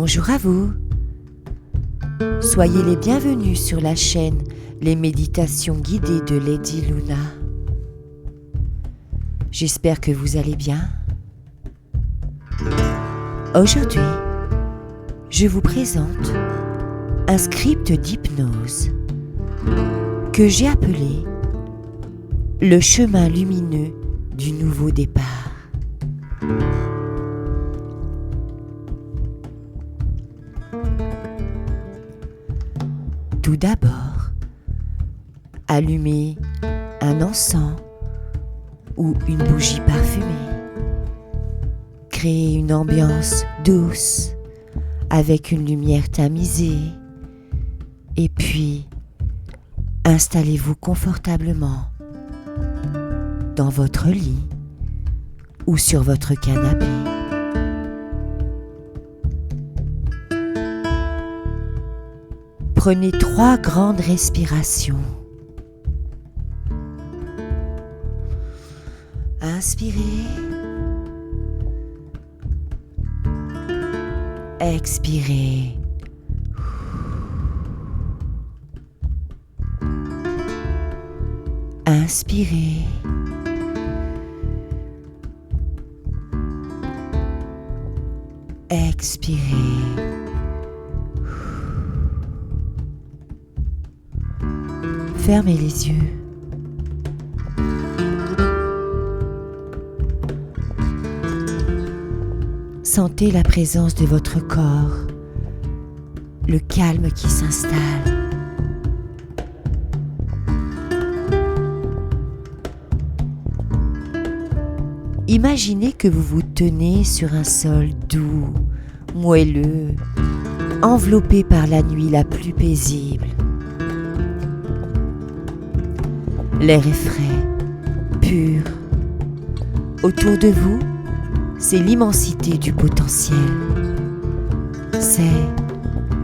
bonjour à vous. Soyez les bienvenus sur la chaîne Les Méditations guidées de Lady Luna. J'espère que vous allez bien. Aujourd'hui, je vous présente un script d'hypnose que j'ai appelé Le chemin lumineux du nouveau départ. Tout d'abord, allumez un encens ou une bougie parfumée. Créez une ambiance douce avec une lumière tamisée. Et puis, installez-vous confortablement dans votre lit ou sur votre canapé. Prenez 3 grandes respirations. Inspirez. Expirez. Inspirez. Expirez. Fermez les yeux. Sentez la présence de votre corps, le calme qui s'installe. Imaginez que vous vous tenez sur un sol doux, moelleux, enveloppé par la nuit la plus paisible. L'air est frais, pur. Autour de vous, c'est l'immensité du potentiel. C'est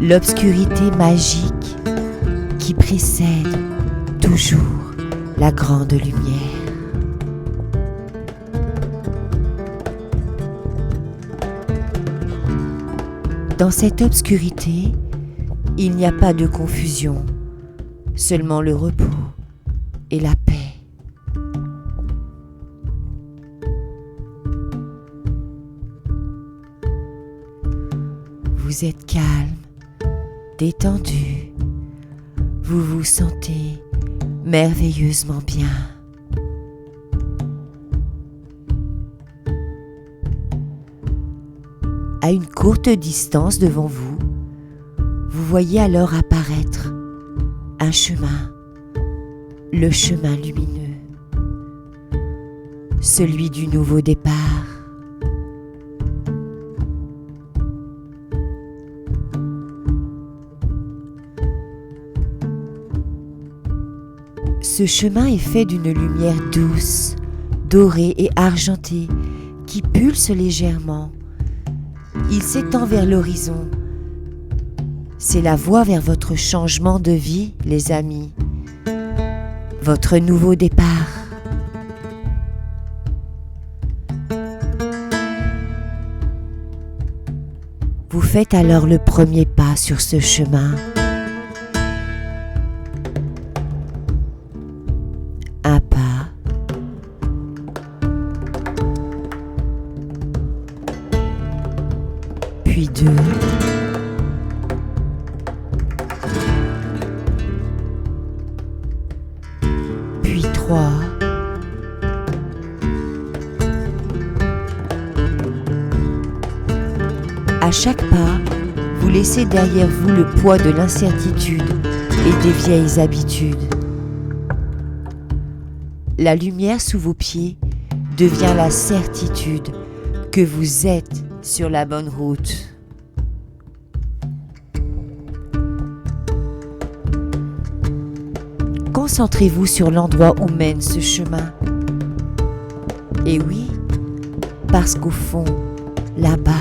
l'obscurité magique qui précède toujours la grande lumière. Dans cette obscurité, il n'y a pas de confusion, seulement le repos et la paix. Vous êtes calme, détendu, vous vous sentez merveilleusement bien. À une courte distance devant vous, vous voyez alors apparaître un chemin, le chemin lumineux, celui du nouveau départ. Ce chemin est fait d'une lumière douce, dorée et argentée qui pulse légèrement. Il s'étend vers l'horizon. C'est la voie vers votre changement de vie, les amis. Votre nouveau départ. Vous faites alors le premier pas sur ce chemin. Un pas. Puis 2. Puis 3. À chaque pas, vous laissez derrière vous le poids de l'incertitude et des vieilles habitudes. La lumière sous vos pieds devient la certitude que vous êtes sur la bonne route. Concentrez-vous sur l'endroit où mène ce chemin. Et oui, parce qu'au fond, là-bas,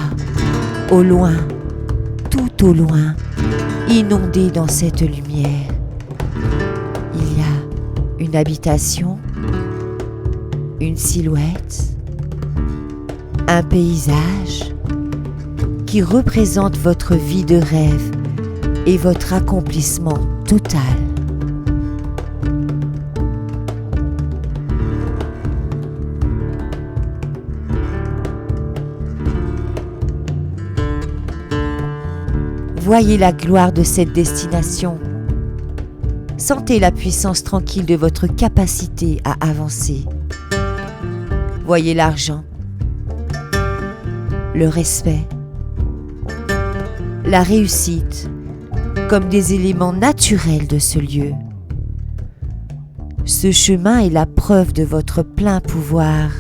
au loin, tout au loin, inondé dans cette lumière, il y a une habitation, une silhouette, un paysage qui représente votre vie de rêve et votre accomplissement total. Voyez la gloire de cette destination. Sentez la puissance tranquille de votre capacité à avancer. Voyez l'argent, le respect, la réussite comme des éléments naturels de ce lieu. Ce chemin est la preuve de votre plein pouvoir.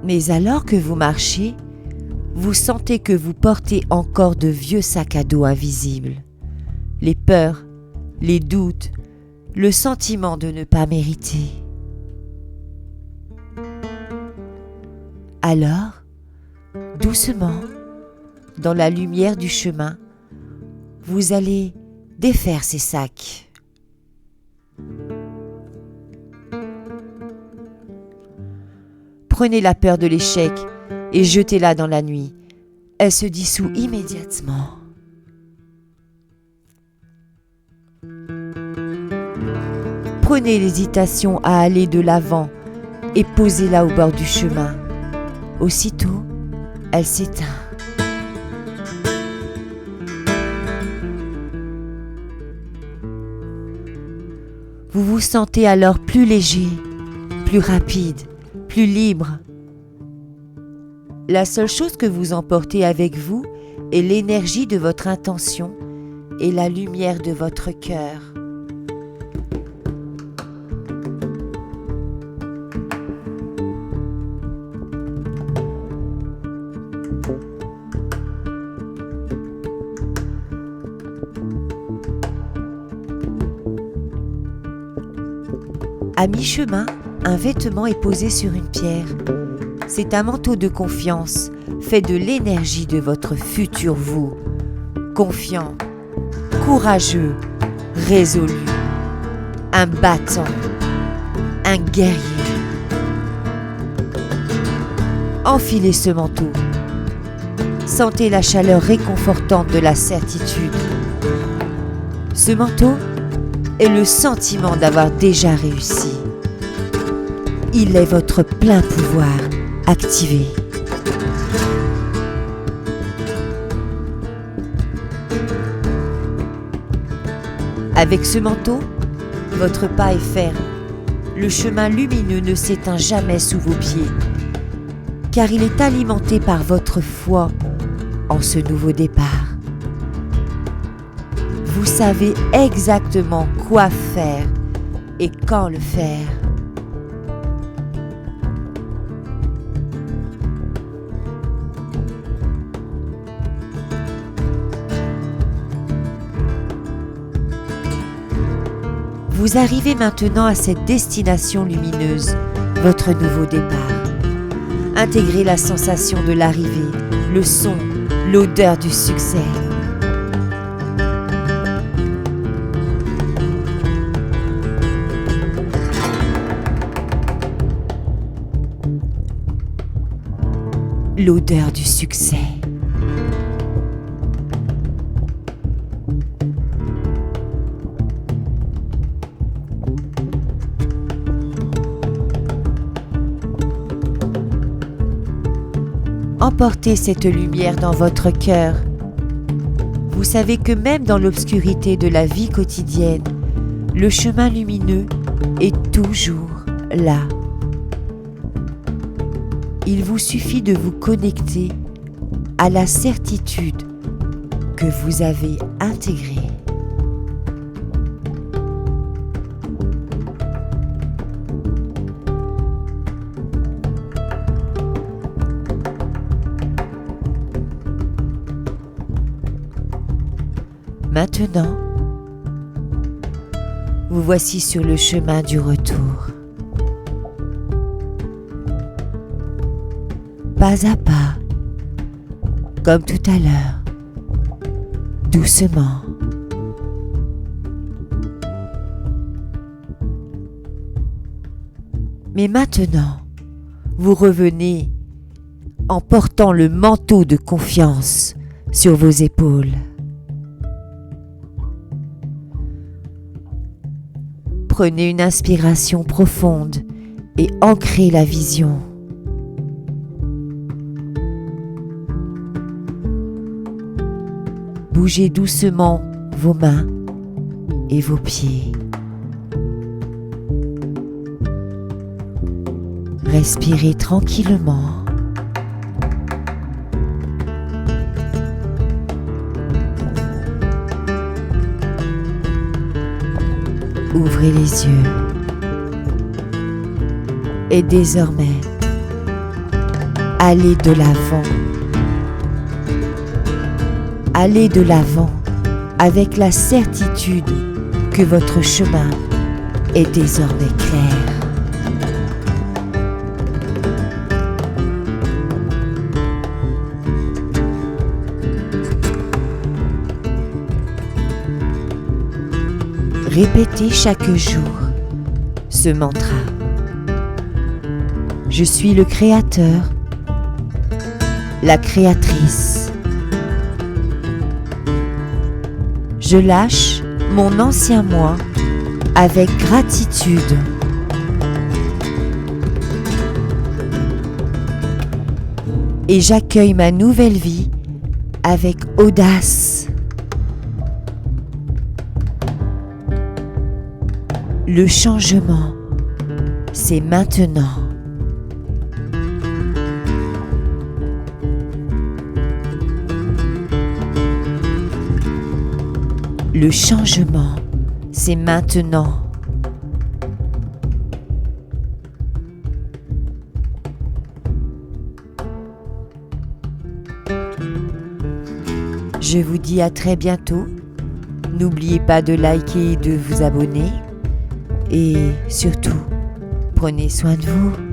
Mais alors que vous marchez, vous sentez que vous portez encore de vieux sacs à dos invisibles. Les peurs, les doutes, le sentiment de ne pas mériter. Alors, doucement, dans la lumière du chemin, vous allez défaire ces sacs. Prenez la peur de l'échec et jetez-la dans la nuit. Elle se dissout immédiatement. Prenez l'hésitation à aller de l'avant et posez-la au bord du chemin. Aussitôt, elle s'éteint. Vous vous sentez alors plus léger, plus rapide, plus libre. La seule chose que vous emportez avec vous est l'énergie de votre intention et la lumière de votre cœur. À mi-chemin, un vêtement est posé sur une pierre. C'est un manteau de confiance, fait de l'énergie de votre futur vous. Confiant, courageux, résolu, un battant, un guerrier. Enfilez ce manteau. Sentez la chaleur réconfortante de la certitude. Ce manteau est le sentiment d'avoir déjà réussi. Il est votre plein pouvoir activé. Avec ce manteau, votre pas est ferme. Le chemin lumineux ne s'éteint jamais sous vos pieds, car il est alimenté par votre foi en ce nouveau départ. Vous savez exactement quoi faire et quand le faire. Vous arrivez maintenant à cette destination lumineuse, votre nouveau départ. Intégrez la sensation de l'arrivée, le son, l'odeur du succès. L'odeur du succès. Emportez cette lumière dans votre cœur. Vous savez que même dans l'obscurité de la vie quotidienne, le chemin lumineux est toujours là. Il vous suffit de vous connecter à la certitude que vous avez intégrée. Maintenant, vous voici sur le chemin du retour. Pas à pas, comme tout à l'heure, doucement. Mais maintenant, vous revenez en portant le manteau de confiance sur vos épaules. Prenez une inspiration profonde et ancrez la vision. Bougez doucement vos mains et vos pieds. Respirez tranquillement. Ouvrez les yeux. Et désormais, allez de l'avant. Allez de l'avant avec la certitude que votre chemin est désormais clair. Répétez chaque jour ce mantra. Je suis le créateur, la créatrice. Je lâche mon ancien moi avec gratitude. Et j'accueille ma nouvelle vie avec audace. Le changement, c'est maintenant. Le changement, c'est maintenant. Je vous dis à très bientôt. N'oubliez pas de liker et de vous abonner. Et surtout, prenez soin de vous.